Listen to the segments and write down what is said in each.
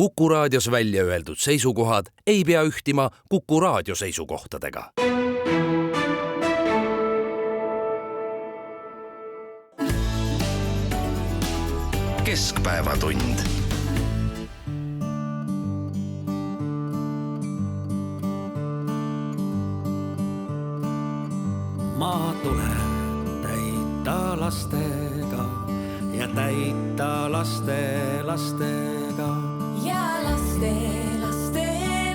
Kuku Raadios välja öeldud seisukohad ei pea ühtima Kuku Raadio seisukohtadega. Keskpäevatund. Maa tuleb täita lastega ja täita lastega. Ja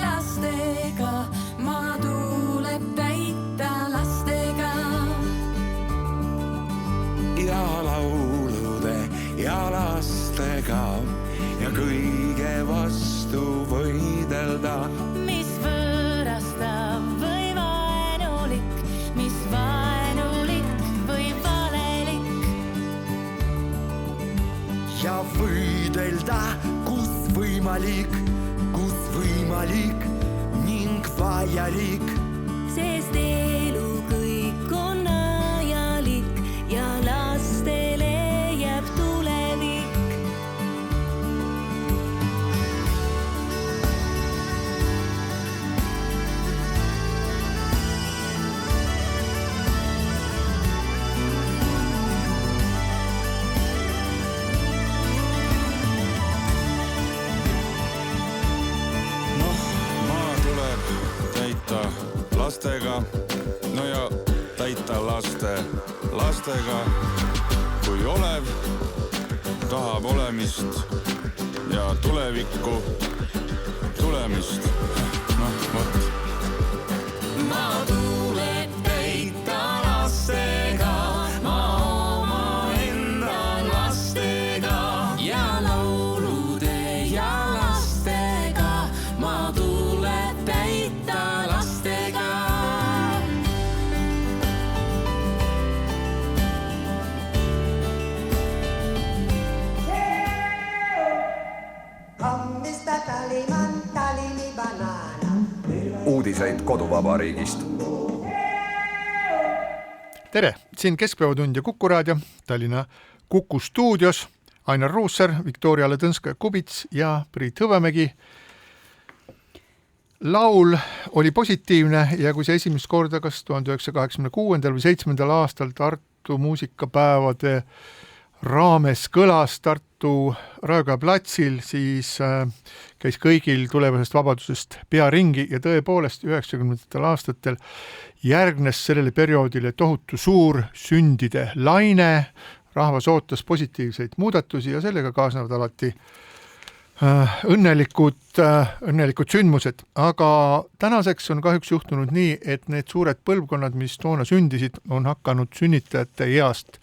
lastega, maa tuleb täita lastega. Ja laulude ja lastega ja kõige vastu võidelda. Mis võõrastav või vaenulik, mis vaenulik või valelik. Ja võidelda, kus võimalik ning vajalik. Sest elu kõik on ajalik ja lastele jääb tulevik. Lastega, no ja täita lastega, kui olev tahab olemist ja tulevikku tulemist. Võt. Maa tuleb täita lastega, maa oma enda lastega ja laulude ja lastega, maa tuleb täita lastega. Uudiseid koduvabariigist. Tere, siin Keskpäevatund ja Kuku Raadio, Tallinna Kuku stuudios Ainar Ruussaar, Viktoria Ladõnskaja-Kubits ja Priit Hõbemägi. Laul oli positiivne ja kui see esimest korda kas 1986. või 7. aastal Tartu muusikapäevade raames kõlas Tartu Raekoja platsil, siis käis kõigil tulevasest vabadusest pea ringi ja tõepoolest 90. aastatel järgnes sellele perioodile tohutu suur sündide laine, rahvas ootas positiivseid muudatusi ja sellega kaasnevad alati õnnelikud sündmused, aga tänaseks on kahjuks juhtunud nii, et need suured põlvkonnad, mis toona sündisid, on hakanud sünnitajate east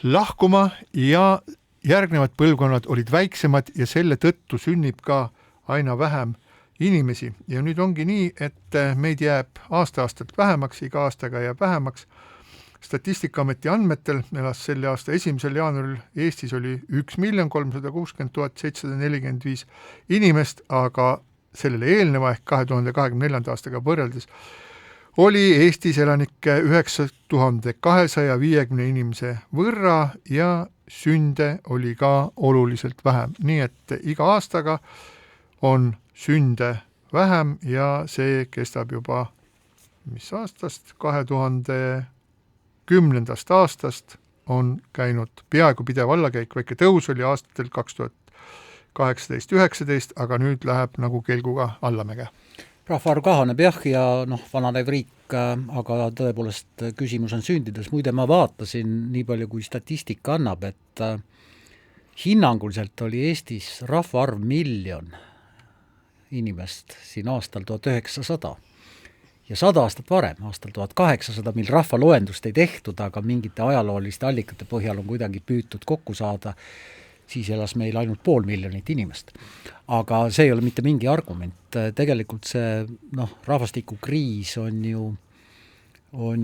lahkuma ja järgnevad põlvkonnad olid väiksemad ja selle tõttu sünnib ka aina vähem inimesi. Ja nüüd ongi nii, et meid jääb aasta-aastalt vähemaks, iga aastaga jääb vähemaks. Statistikaameti andmetel elas selle aasta 1. jaanuaril Eestis oli 1 360 745 inimest, aga sellele eelneva ehk 2024. aastaga võrreldes oli Eestis elanikke 9250 inimese võrra ja sünde oli ka oluliselt vähem. Nii et iga aastaga on sünde vähem ja see kestab juba mis aastast? 2010. aastast on käinud peaaegu pidev allakäik, väike tõus oli aastatel 2018-19, aga nüüd läheb nagu kelguga allamäge. Rahvaarv kahaneb jah ja vananev riik, aga tõepoolest küsimus on sündides. Muide ma vaatasin nii palju kui statistika annab, et hinnanguliselt oli Eestis rahvaarv 1 000 000 inimest siin aastal 1900 ja 100 aastat varem, aastal 1800, mil rahvaloendust ei tehtud, aga mingite ajalooliste allikate põhjal on kuidagi püütud kokku saada, siis elas meil ainult 500 000 inimest. Aga see ei ole mitte mingi argument. Tegelikult see rahvastikukriis on ju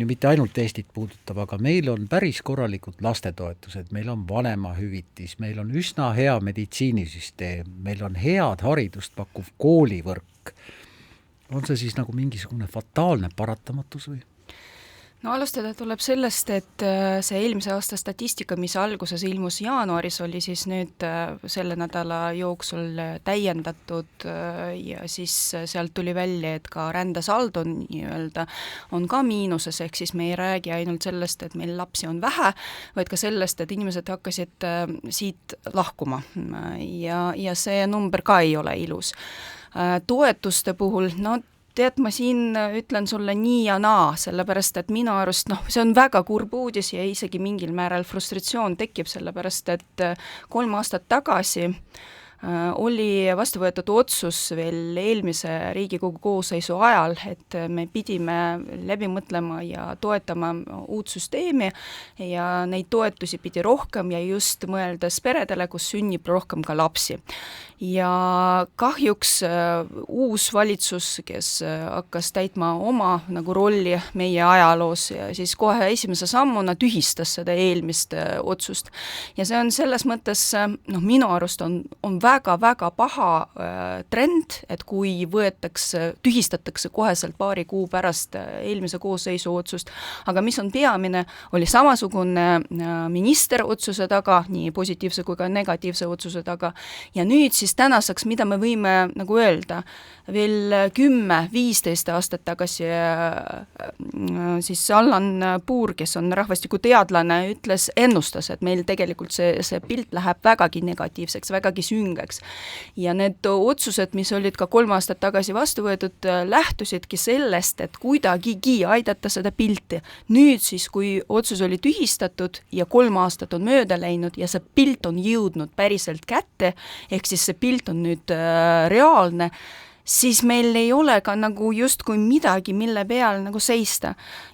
mitte ainult Eestit puudutav, aga meil on päris korralikud lastetoetused, meil on vanemahüvitis, meil on üsna hea meditsiinisüsteem, meil on head haridust pakkuv koolivõrk. On see siis nagu mingisugune fataalne paratamatus või? No alustada tuleb sellest, et see eelmise aasta statistika, mis alguses ilmus jaanuaris, oli siis nüüd selle nädala jooksul täiendatud ja siis sealt tuli välja, et ka rändesaldo nii-öelda on ka miinuses, ehk siis me ei räägi ainult sellest, et meil lapsi on vähe, vaid ka sellest, et inimesed hakkasid siit lahkuma ja see number ka ei ole ilus. Toetuste puhul, no tead, ma siin ütlen sulle nii ja naa, sellepärast, et minu arust, see on väga kurb uudis ja isegi mingil määral frustratsioon tekib, sellepärast, et 3 aastat tagasi oli vastu võetud otsus veel eelmise Riigikogu koosseisu ajal, et me pidime läbi mõtlema ja toetama uut süsteemi ja neid toetusi pidi rohkem ja just mõeldes peredele, kus sünnib rohkem ka lapsi. Ja kahjuks uus valitsus, kes hakkas täitma oma nagu rolli meie ajaloos ja siis kohe esimese sammuna tühistas seda eelmist otsust. Ja see on selles mõttes, minu arust on väga-väga paha trend, et kui tühistatakse koheselt paari kuu pärast eelmise koosseisu otsust, aga mis on peamine, oli samasugune minister otsuse taga, nii positiivse kui ka negatiivse otsuse taga ja nüüd siis tänaseks, mida me võime nagu öelda, veel 10-15 aastat tagasi siis Allan Puur, kes on rahvastikuteadlane, ennustas, et meil tegelikult see pilt läheb vägagi negatiivseks, vägagi süngeks. Ja need otsused, mis olid ka 3 aastat tagasi vastu võetud, lähtusidki sellest, et kuidagigi aidata seda pilti. Nüüd siis, kui otsus oli tühistatud ja 3 aastat on mööda läinud ja see pilt on jõudnud päriselt kätte, ehk siis see pilt on nüüd reaalne, siis meil ei ole ka nagu justkui midagi, mille peal nagu seista.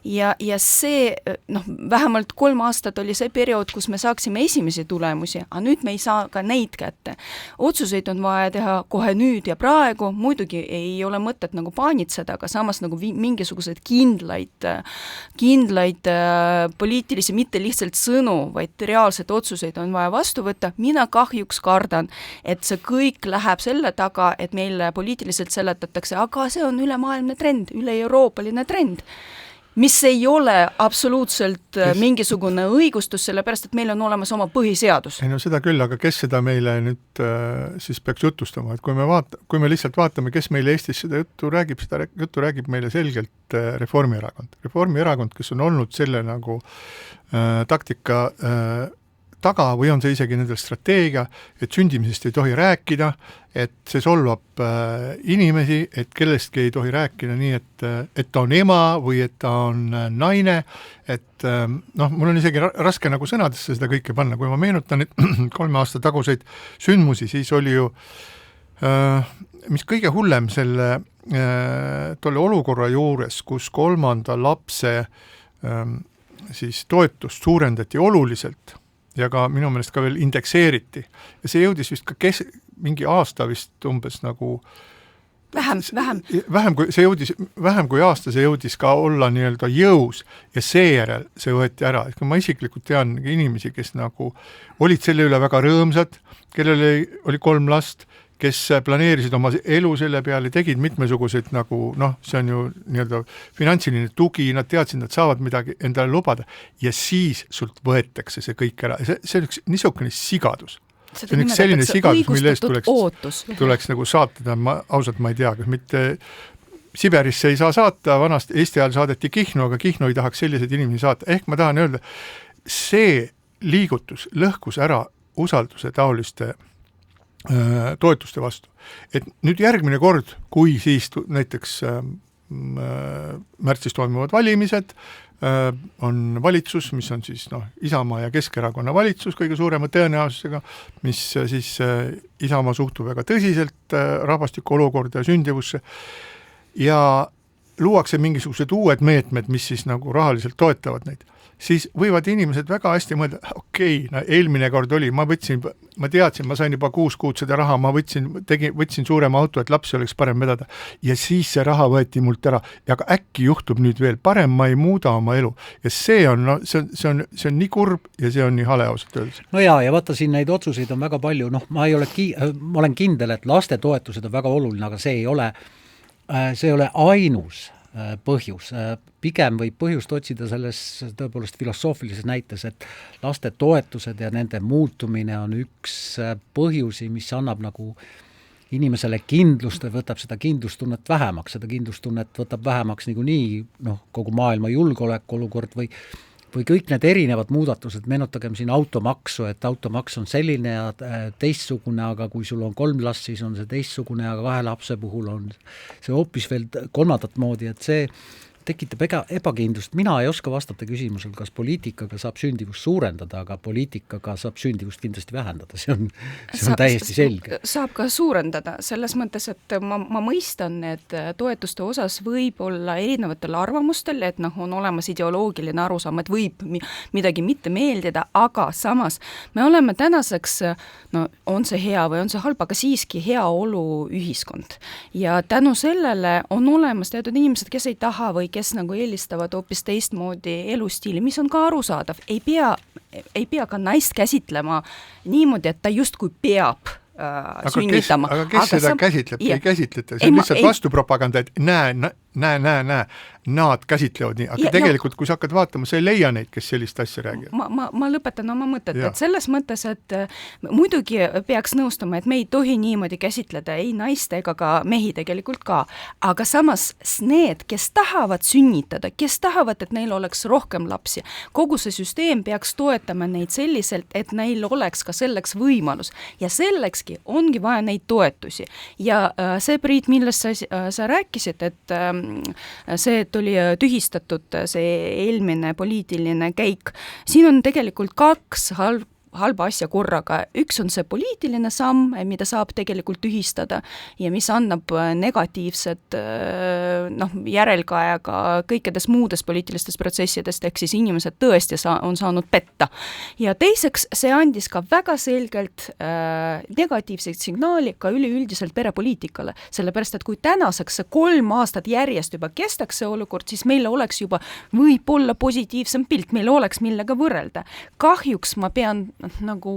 Ja see, vähemalt 3 aastat oli see periood, kus me saaksime esimesi tulemusi, aga nüüd me ei saa ka neid kätte. Otsuseid on vaja teha kohe nüüd ja praegu, muidugi ei ole mõtet nagu paanitseda, aga samas nagu mingisugused kindlaid poliitilisi, mitte lihtsalt sõnu, vaid reaalsed otsuseid on vaja vastu võtta. Mina kahjuks kardan, et see kõik läheb selle taga, et meil poliitiliselt seletatakse, aga see on ülemaailmne trend, üle-euroopaline trend, mis ei ole absoluutselt mingisugune õigustus, sellepärast, et meil on olemas oma põhiseadus. Ei no seda küll, aga kes seda meile nüüd siis peaks jutustama, et kui me lihtsalt vaatame, kes meile Eestis seda juttu räägib meile selgelt Reformierakond. Reformierakond, kes on olnud selle nagu taktika taga või on see isegi nendel strateegia, et sündimisest ei tohi rääkida, et see solvab inimesi, et kellestki ei tohi rääkida nii, et ta on ema või et ta on naine, et mul on isegi raske nagu sõnadesse seda kõike panna, kui ma meenutan, et 3 aasta taguseid sündmusi, siis oli ju mis kõige hullem tolle olukorra juures, kus 3. lapse siis toetust suurendati oluliselt ja ka minu meelest ka veel indekseeriti. Ja see jõudis vist ka mingi aasta vist umbes nagu vähem kui aasta see jõudis ka olla nii-öelda jõus ja seejärel see võeti ära. Et ma isiklikult tean inimesi, kes nagu olid selle üle väga rõõmsad, kellel oli 3 last, kes planeerisid oma elu selle peale, tegid mitmesuguseid nagu, see on ju nii-öelda finantsiline tugi, nad teadsid, nad saavad midagi endale lubada ja siis sult võetakse see kõik ära. See on üks niisugune sigadus. See on üks selline sigadus, mille eest tuleks nagu saatada, ausalt ma ei tea, kas mitte Siberisse ei saa saata, vanast Eesti ajal saadeti Kihnu, aga Kihnu ei tahaks selliseid inimesi saata. Ehk ma tahan öelda, see liigutus lõhkus ära usalduse taoliste toetuste vastu. Et nüüd järgmine kord, kui siis näiteks märtsis toimuvad valimised, on valitsus, mis on siis Isamaa ja Keskerakonna valitsus kõige suurema tõenäosusega, mis siis Isamaa suhtub väga tõsiselt rahvastiku olukorda ja sündivusse ja luuakse mingisugused uued meetmed, mis siis nagu rahaliselt toetavad neid. Siis võivad inimesed väga hästi mõelda, eelmine kord oli, ma teadsin, ma sain juba 6 kuud seda raha, ma võtsin suurema auto, et lapsi oleks parem vedada ja siis see raha võeti mult ära ja ka äkki juhtub nüüd veel parem, ma ei muuda oma elu ja see on nii kurb ja see on nii hale ausalt öeldes. No ja vaata siin neid otsuseid on väga palju, ma olen kindel, et lastetoetused on väga oluline, aga see ei ole ainus põhjus. Pigem võib põhjust otsida selles tõepoolest filosoofilises näites, et laste toetused ja nende muutumine on üks põhjusi, mis annab nagu inimesele kindlust või võtab seda kindlustunnet vähemaks. Seda kindlustunnet võtab vähemaks niikuinii kogu maailma julgeolekuolukord või kõik need erinevad muudatused, meenutagem siin automaksu, et automaks on selline ja teistsugune, aga kui sul on 3 last, siis on see teistsugune, aga 2 lapse puhul on see hoopis veel kolmandat moodi, et see tekitab ebakindlust. Mina ei oska vastata küsimusel, kas poliitikaga saab sündivust suurendada, aga poliitikaga saab sündivust kindlasti vähendada. See on täiesti selge. Saab ka suurendada, selles mõttes, et ma mõistan, et toetuste osas võib olla erinevatel arvamustel, et on olemas ideoloogiline arusaam, et võib midagi mitte meeldida, aga samas me oleme tänaseks, on see hea või on see halb, aga siiski heaolu ühiskond. Ja tänu sellele on olemas teatud inimesed, kes ei taha või kes nagu eelistavad hoopis teistmoodi elustiili, mis on ka arusaadav. Ei pea ka naist käsitlema niimoodi, et ta justkui peab sünnitama. Aga kes seda käsitleb? Ei käsitleta. See on lihtsalt vastupropaganda, et näe, nad käsitlevad nii, aga tegelikult, kui sa hakkad vaatama, sa ei leia neid, kes sellist asja räägivad. Ma lõpetan oma mõtet, et selles mõttes, et muidugi peaks nõustama, et me ei tohi niimoodi käsitleda ei naiste ega ka mehi tegelikult ka, aga samas need, kes tahavad sünnitada, kes tahavad, et neil oleks rohkem lapsi, kogu see süsteem peaks toetama neid selliselt, et neil oleks ka selleks võimalus ja sellekski ongi vaja neid toetusi. Ja see, Priit, millest sa rääkisid, et see, et oli tühistatud see eelmine poliitiline käik. Siin on tegelikult 2 halba asja korraga. Üks on see poliitiline samm, mida saab tegelikult tühistada ja mis annab negatiivset järelkaja ka kõikides muudes poliitilistest protsessidest, ehk siis inimesed tõesti on saanud petta. Ja teiseks, see andis ka väga selgelt negatiivseid signaali ka üleüldiselt perepoliitikale, sellepärast, et kui tänaseks 3 aastat järjest juba kestaks see olukord, siis meil oleks juba võib-olla positiivsem pilt, meil oleks millega võrrelda. Kahjuks ma pean nagu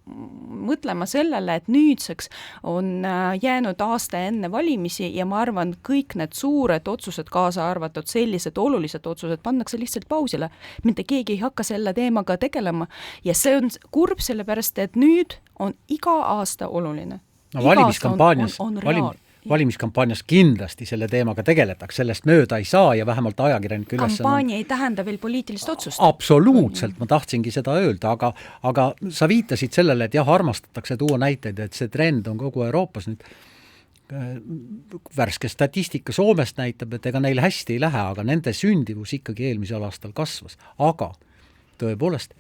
mõtlema sellele, et nüüdseks on jäänud aasta enne valimisi ja ma arvan, kõik need suured otsused, kaasa arvatud sellised olulised otsused, pannakse lihtsalt pausile. Mitte keegi ei hakka selle teemaga tegelema ja see on kurb, sellepärast, et nüüd on iga aasta oluline. Valimiskampaanias kindlasti selle teemaga tegeletakse, sellest mööda ei saa ja vähemalt ajakirjanike ülesanne. Kampaania ei tähenda veel poliitilist otsust. Absoluutselt, ma tahtsingi seda öelda, aga sa viitasid sellele, et armastatakse tuua näiteid, et see trend on kogu Euroopas nüüd värske statistika Soomest näitab, et ega neil hästi ei lähe, aga nende sündivus ikkagi eelmisel aastal kasvas. Aga tõepoolest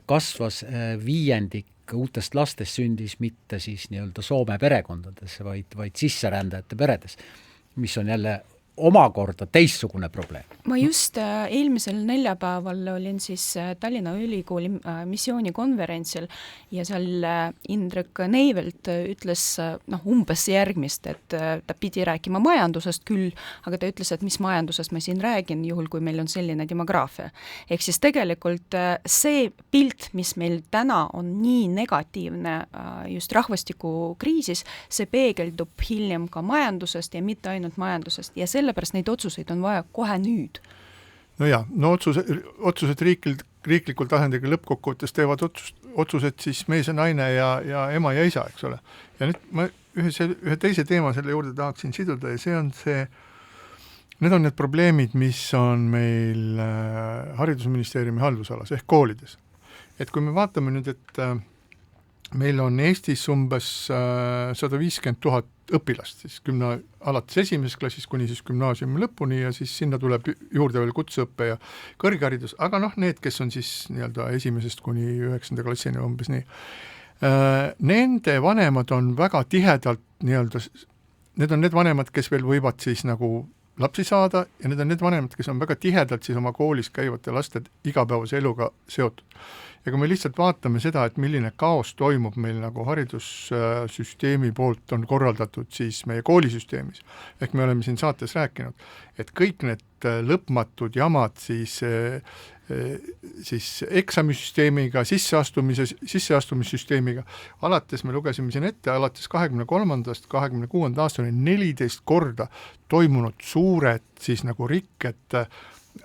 kasvas 5% uutest lastest sündis mitte siis nii-öelda Soome perekondades, vaid sisserändajate peredes, mis on jälle omakorda teistsugune probleem. Ma just eelmisel neljapäeval olin siis Tallinna Ülikooli missioonikonverentsil ja seal Indrek Neivelt ütles umbes järgmist, et ta pidi rääkima majandusest küll, aga ta ütles, et mis majandusest ma siin räägin, juhul kui meil on selline demograafia. Ehk siis tegelikult see pilt, mis meil täna on nii negatiivne just rahvastikukriisis, see peegeldub hiljem ka majandusest ja mitte ainult majandusest ja sellepärast neid otsuseid on vaja kohe nüüd. Otsused riiklikul tasandil lõppkokkuvõttes teevad otsused siis mees ja naine ja ema ja isa, eks ole. Ja nüüd ma ühe teise teema selle juurde tahaksin siduda ja see on need on need probleemid, mis on meil haridusministeeriumi haldusalas ehk koolides. Et kui me vaatame nüüd, et meil on Eestis umbes 150 000 õpilast, siis alates esimesest klassist kuni siis gümnaasiumi lõpuni ja siis sinna tuleb juurde veel kutseõppe ja kõrgharidus, aga need, kes on siis nii-öelda esimesest kuni 9. klassini umbes nii, nende vanemad on väga tihedalt nii-öelda, need on need vanemad, kes veel võivad siis nagu lapsi saada ja need on need vanemad, kes on väga tihedalt siis oma koolis käivate laste igapäevase eluga seotud. Ja kui me lihtsalt vaatame seda, et milline kaos toimub meil nagu haridussüsteemi poolt on korraldatud siis meie koolisüsteemis, ehk me oleme siin saates rääkinud, et kõik need lõpmatud jamad siis siis eksamisüsteemiga, sisseastumissüsteemiga, alates me lugesime siin ette, alates 23-26 aastani 14 korda toimunud suured siis nagu rikked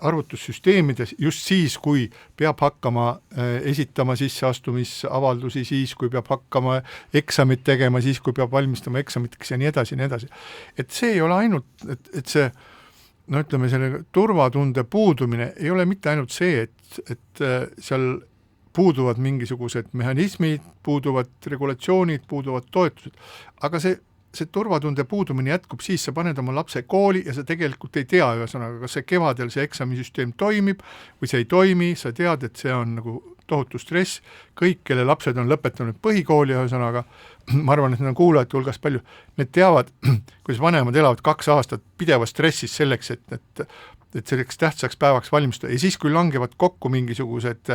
arvutussüsteemides just siis, kui peab hakkama esitama sisseastumisavaldusi, siis kui peab hakkama eksamit tegema, siis kui peab valmistama eksamiteks ja nii edasi, ja nii edasi. Et see ei ole ainult, et see no ütleme, selle turvatunde puudumine ei ole mitte ainult see, et seal puuduvad mingisugused mehhanismid, puuduvad regulatsioonid, puuduvad toetused, aga see turvatunde puudumine jätkub siis, sa paned oma lapse kooli ja sa tegelikult ei tea ühesõnaga, kas see kevadel see eksamisüsteem toimib või see ei toimi, sa tead, et see on nagu tohutu stress, kõik, kelle lapsed on lõpetanud põhikooli ühesõnaga, ma arvan, et need on kuulajate hulgas palju, need teavad, kuidas vanemad elavad 2 aastat pidevas stressis selleks, et selleks tähtsaks päevaks valmistada ja siis, kui langevad kokku mingisugused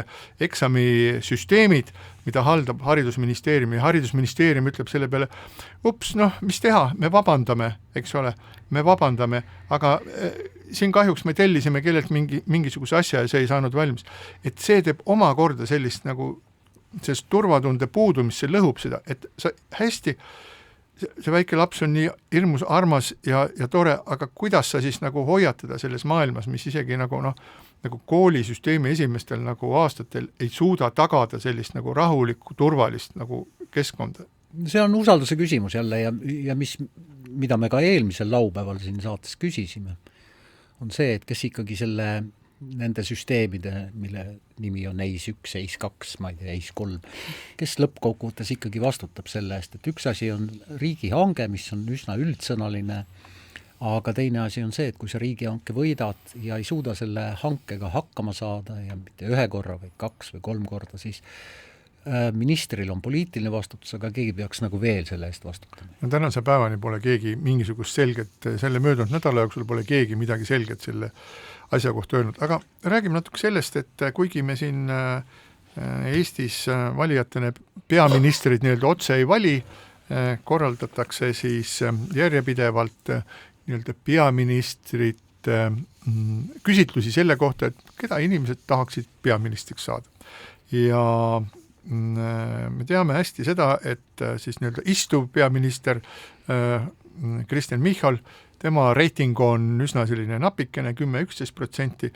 eksamisüsteemid, mida haldab haridusministeerium ja haridusministeerium ütleb selle peale, ups, noh, mis teha, me vabandame, eks ole, me vabandame, aga siin kahjuks me tellisime kellelt mingisuguse asja ja see ei saanud valmis. Et see teeb omakorda sellist nagu sellest turvatunde puudumist, see lõhub seda, et sa hästi see väike laps on nii hirmus armas ja tore, aga kuidas sa siis nagu hoiatada selles maailmas, mis isegi nagu koolisüsteemi esimestel nagu aastatel ei suuda tagada sellist nagu rahulikku, turvalist nagu keskkonda? See on usalduse küsimus jälle ja mida me ka eelmisel laupäeval siin saates küsisime, on see, et kes ikkagi nende süsteemide, mille nimi on EIS 1, EIS 2, ma ei tea, EIS 3, kes lõppkokkuvõttes ikkagi vastutab selle eest, et üks asi on riigihange, mis on üsna üldsõnaline, aga teine asi on see, et kui sa riigihanke võidad ja ei suuda selle hankega hakkama saada ja mitte 1 korra või 2 või 3 korda, siis ministril on poliitiline vastutus, aga keegi peaks nagu veel selle eest vastutama. No tänase päevani pole keegi mingisugust selget, selle möödunud nädala jooksul pole keegi midagi selget selle asja kohta öelnud, aga räägime natuke sellest, et kuigi me siin Eestis valijatena peaministrid nii-öelda otse ei vali, korraldatakse siis järjepidevalt nii-öelda peaministrit küsitlusi selle kohta, et keda inimesed tahaksid peaministriks saada. Ja me teame hästi seda, et siis nii-öelda istuv peaminister Kristen Michal, tema reiting on üsna selline napikene, 10-11%.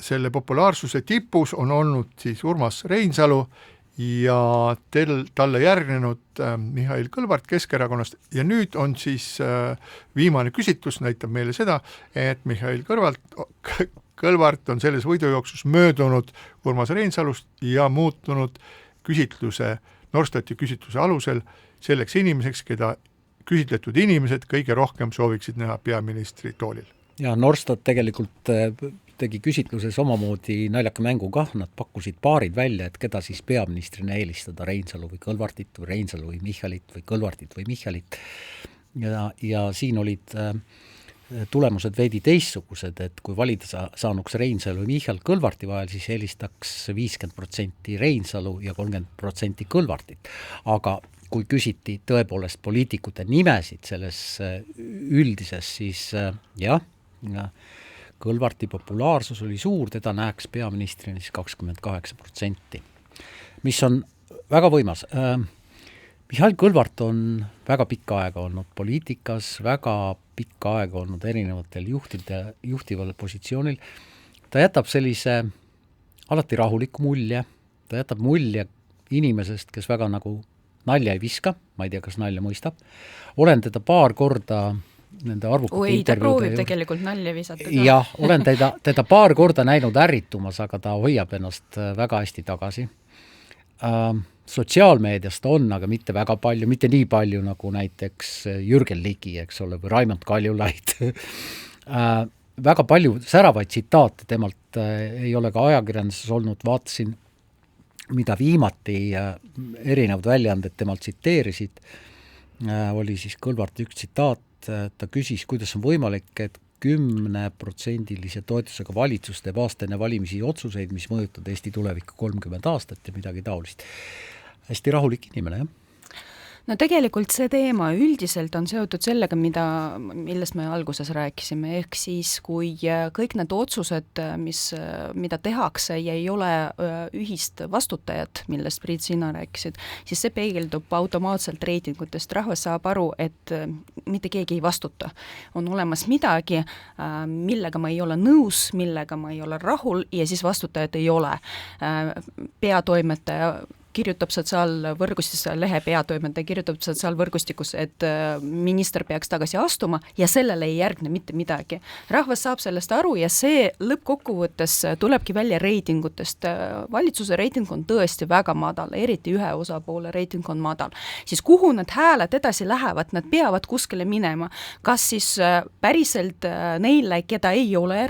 Selle populaarsuse tipus on olnud siis Urmas Reinsalu ja talle järgnenud Mihhail Kõlvart Keskerakonnast ja nüüd on siis viimane küsitlus näitab meile seda, et Mihhail Kõlvart on selles võidujooksus möödunud Urmas Reinsalust ja muutunud Norstati küsitluse alusel selleks inimeseks, keda küsitletud inimesed kõige rohkem sooviksid näha peaministri toolil. Ja Norstat tegelikult tegi küsitluses omamoodi naljaka mängu kah, nad pakkusid paarid välja, et keda siis peaministrina eelistada, Reinsalu või Kõlvartit või Reinsalu või Michalit või Kõlvartit või Michalit. Ja siin olid tulemused veidi teistsugused, et kui valida saanuks Reinsalu või Michal Kõlvarti vahel, siis eelistaks 50% Reinsalu ja 30% Kõlvartit. Aga kui küsiti tõepoolest poliitikute nimesid selles üldises, siis jah, Kõlvarti populaarsus oli suur, teda näeks peaministrina siis 28%, mis on väga võimas. Mihhail Kõlvart on väga pikka aega olnud poliitikas, väga pikka aega olnud erinevatel juhtival positsioonil. Ta jätab sellise alati rahuliku mulje, ta jätab mulje inimesest, kes väga nagu nalja ei viska, ma ei tea, kas nalja mõistab. Olen teda paar korda nende arvukate ta proovib tegelikult nalja visata. Jah, olen teda paar korda näinud ärritumas, aga ta hoiab ennast väga hästi tagasi. Sotsiaalmeediast on, aga mitte väga palju, mitte nii palju nagu näiteks Jürgen Ligi, eks ole, või Raimond Kaljulaid. Väga palju säravaid tsitaate temalt ei ole ka ajakirjanduses olnud, vaatasin, mida viimati erinevad väljaanded temalt tsiteerisid, oli siis Kõlvarti üks tsitaat, ta küsis, kuidas on võimalik, et 10% toetusega valitsus teeb aasta enne valimisi otsuseid, mis mõjutavad Eesti tulevikku 30 aastat ja midagi taolist. Hästi rahulik inimene, jah? No tegelikult see teema üldiselt on seotud sellega, millest me alguses rääkisime, ehk siis kui kõik need otsused, mida tehakse ja ei ole ühist vastutajat, millest Priit, sina rääkisid, siis see peegeldub automaatselt reitingutest. Rahvas saab aru, et mitte keegi ei vastuta. On olemas midagi, millega ma ei ole nõus, millega ma ei ole rahul ja siis vastutajat ei ole. Peatoimetaja kirjutab sotsiaalvõrgustis, lehe peatoimetaja kirjutab sotsiaalvõrgustikus, et minister peaks tagasi astuma ja sellele ei järgne mitte midagi. Rahvas saab sellest aru ja see lõppkokkuvõttes tulebki välja reitingutest. Valitsuse reiting on tõesti väga madal, eriti ühe osapoole reiting on madal. Siis kuhu need hääled edasi lähevad, nad peavad kuskile minema. Kas siis päriselt neile, keda ei ole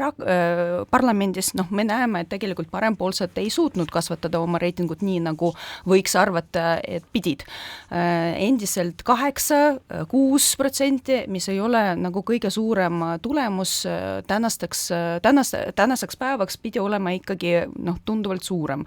parlamendis, me näeme, et tegelikult parempoolsed ei suutnud kasvatada oma reitingut nii, nagu võiks arvata, et pidid. Endiselt 8-6%, mis ei ole nagu kõige suurem tulemus, tänaseks päevaks pidi olema ikkagi tunduvalt suurem.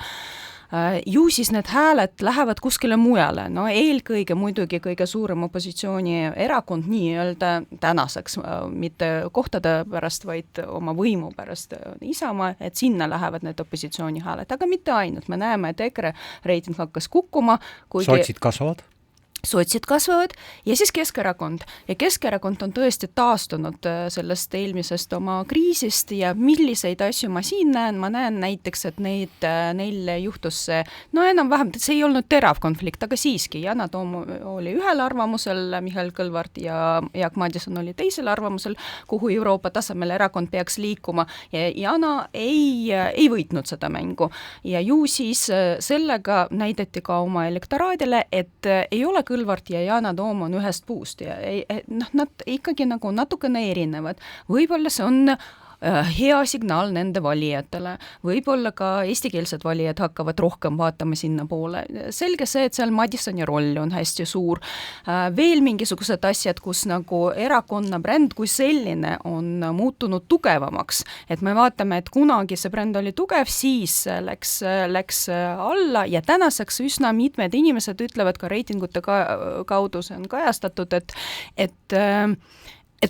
Ju siis need hääled lähevad kuskile mujale, eelkõige muidugi kõige suurem opositsiooni erakond nii-öelda tänaseks, mitte kohtade pärast, vaid oma võimu pärast Isamaa, et sinna lähevad need opositsiooni hääled, aga mitte ainult, me näeme, et EKRE reiting hakkas kukkuma. Sotsid kasvavad ja siis Keskerakond. Ja Keskerakond on tõesti taastunud sellest eelmisest oma kriisist ja milliseid asju ma siin näen? Ma näen näiteks, et neil juhtus see, enam-vähem, see ei olnud terav konflikt, aga siiski, Yana Toom oli ühel arvamusel, Mihhail Kõlvart ja Jaak Madison oli teisel arvamusel, kuhu Euroopa tasemel erakond peaks liikuma ja Yana ei võitnud seda mängu. Ja ju siis sellega näidati ka oma elektoraadile, et ei ole Kõlvart ja Yana Toom on ühest puust ja nad ikkagi nagu natukene erinevad. Võib-olla see on hea signaal nende valijatele, võib-olla ka eestikeelsed valijad hakkavad rohkem vaatama sinna poole. Selge see, et seal Madisoni roll on hästi suur. Veel mingisugused asjad, kus nagu erakonna bränd kui selline on muutunud tugevamaks. Et me vaatame, et kunagi see bränd oli tugev, siis läks alla ja tänaseks üsna mitmed inimesed ütlevad ka reitingute kaudu, see on kajastatud, et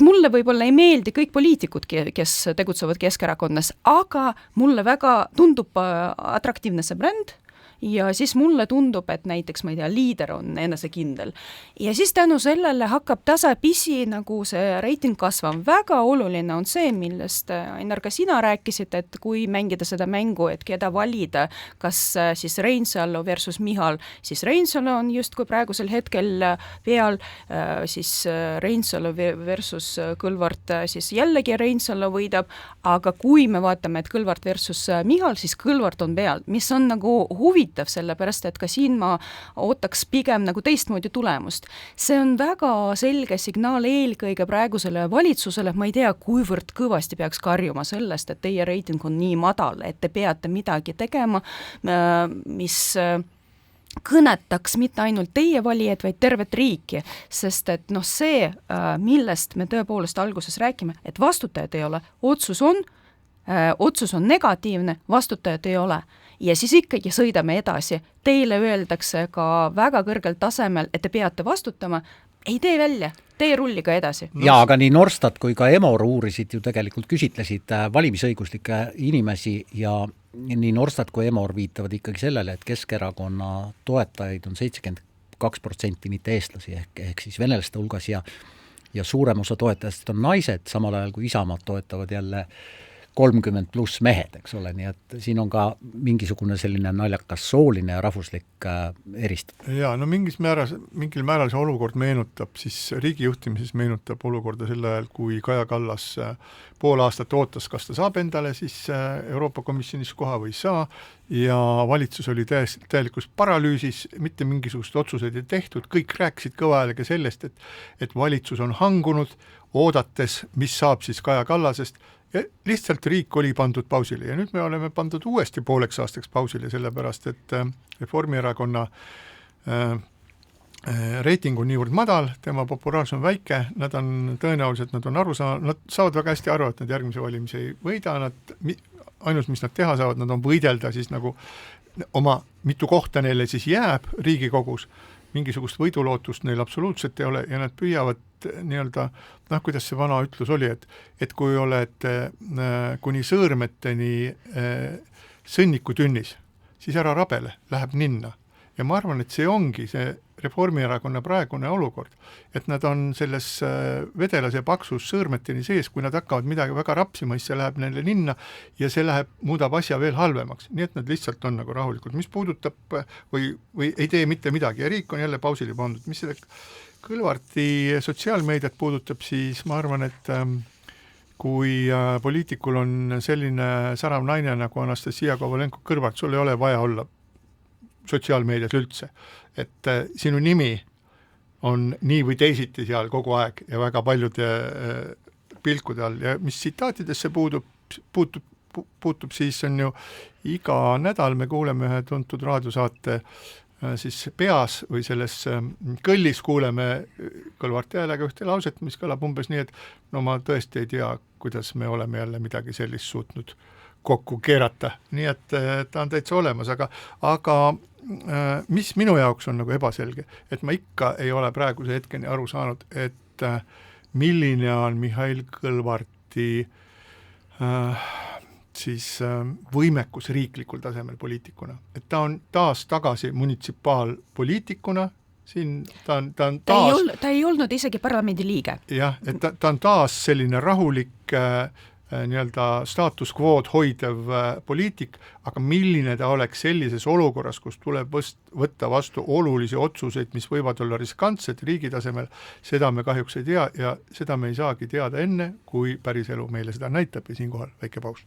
mulle võib-olla ei meeldi kõik poliitikud, kes tegutsevad Keskerakonnas, aga mulle väga tundub atraktiivne see bränd ja siis mulle tundub, et näiteks, ma ei tea, liider on enesekindel. Ja siis tänu sellele hakkab tasapisi nagu see reiting kasvam. Väga oluline on see, millest Ainar ka sina rääkisid, et kui mängida seda mängu, et keda valida, kas siis Reinsalu versus Michal, siis Reinsalu on just kui praegusel hetkel peal, siis Reinsalu versus Kõlvart, siis jällegi Reinsalu võidab, aga kui me vaatame, et Kõlvart versus Michal, siis Kõlvart on peal, mis on nagu huvitav, sellepärast, et ka siin ma ootaks pigem nagu teistmoodi tulemust. See on väga selge signaal eelkõige praegusele valitsusele, ma ei tea, kuivõrd kõvasti peaks karjuma sellest, et teie reiting on nii madal, et te peate midagi tegema, mis kõnetaks mitte ainult teie valijad, vaid tervet riiki, sest et see, millest me tõepoolest alguses räägime, et vastutajad ei ole, otsus on negatiivne, vastutajad ei ole. Ja siis ikkagi sõidame edasi. Teile öeldakse ka väga kõrgel tasemel, et te peate vastutama, ei tee välja, tee rulliga edasi. Ja aga nii Norstat kui ka Emor uurisid ju tegelikult, küsitlesid valimisõiguslikke inimesi ja nii Norstat kui Emor viitavad ikkagi sellele, et Keskerakonna toetajaid on 72%, mitte eestlasi ehk siis venelaste hulgas ja suurem osa toetajast on naised, samal ajal kui Isamaad toetavad jälle 30 pluss mehed, eks ole, nii et siin on ka mingisugune selline naljakas sooline ja rahvuslik eristamine. Ja mingil määral see olukord meenutab, siis riigijuhtimises meenutab olukorda sel ajal, kui Kaja Kallas pool aastat ootas, kas ta saab endale siis Euroopa Komisjonis koha või saa ja valitsus oli täielikus paralüüsis, mitte mingisugust otsuseid ei tehtud, kõik rääkisid kõva häälega sellest, et valitsus on hangunud, oodates, mis saab siis Kaja Kallasest, ja lihtsalt riik oli pandud pausile ja nüüd me oleme pandud uuesti pooleks aastaks pausile, sellepärast et Reformierakonna reiting on niivõrd madal, tema populaarsus on väike, nad on saavad väga hästi aru, et nad järgmise valimise ei võida, ainus, mis nad teha saavad, nad on võidelda siis nagu oma mitu kohta neile siis jääb Riigikogus, mingisugust võidulootust neil absoluutselt ei ole ja nad püüavad nii-öelda, kuidas see vana ütlus oli, et kui oled kuni sõõrmeteni sõnnikutünnis, siis ära rabele, läheb ninna. Ja ma arvan, et see ongi see Reformierakonna praegune olukord, et nad on selles vedelas ja paksus sõõrmeteni sees, kui nad hakkavad midagi väga rapsima, siis see läheb neile ninna ja see muudab asja veel halvemaks. Nii et nad lihtsalt on nagu rahulikud. Mis puudutab või ei tee mitte midagi ja riik on jälle pausile pandud. Mis selle Kõlvarti sotsiaalmeediat puudutab, siis ma arvan, et kui poliitikul on selline särav naine nagu Anastasia Kovalenko-Kõlvart, sul ei ole vaja olla sotsiaalmeedias üldse, et sinu nimi on nii või teisiti seal kogu aeg ja väga paljude pilkude all ja mis tsitaatidesse puutub, siis on ju iga nädal me kuuleme ühe tuntud raadiosaate siis peas või selles kõllis kuuleme Kõlvarti häälega ühte lauset, mis kõlab umbes nii, et no ma tõesti ei tea, kuidas me oleme jälle midagi sellist suutnud kokku keerata, nii et ta on täitsa olemas, aga mis minu jaoks on nagu ebaselge, et ma ikka ei ole praeguse hetkeni aru saanud, et milline on Mihhail Kõlvarti siis võimekus riiklikul tasemel poliitikuna. Et ta on taas tagasi munitsipaalpoliitikuna, siin ta on taas... Ta ei olnud isegi parlamendi liige. Jah, et ta on taas selline rahulik nii-öelda status quo'd hoidev poliitik, aga milline ta oleks sellises olukorras, kus tuleb võtta vastu olulisi otsuseid, mis võivad olla riskantsed riigi tasemel, seda me kahjuks ei tea ja seda me ei saagi teada enne, kui päris elu meile seda näitab ja siinkohal väike paus.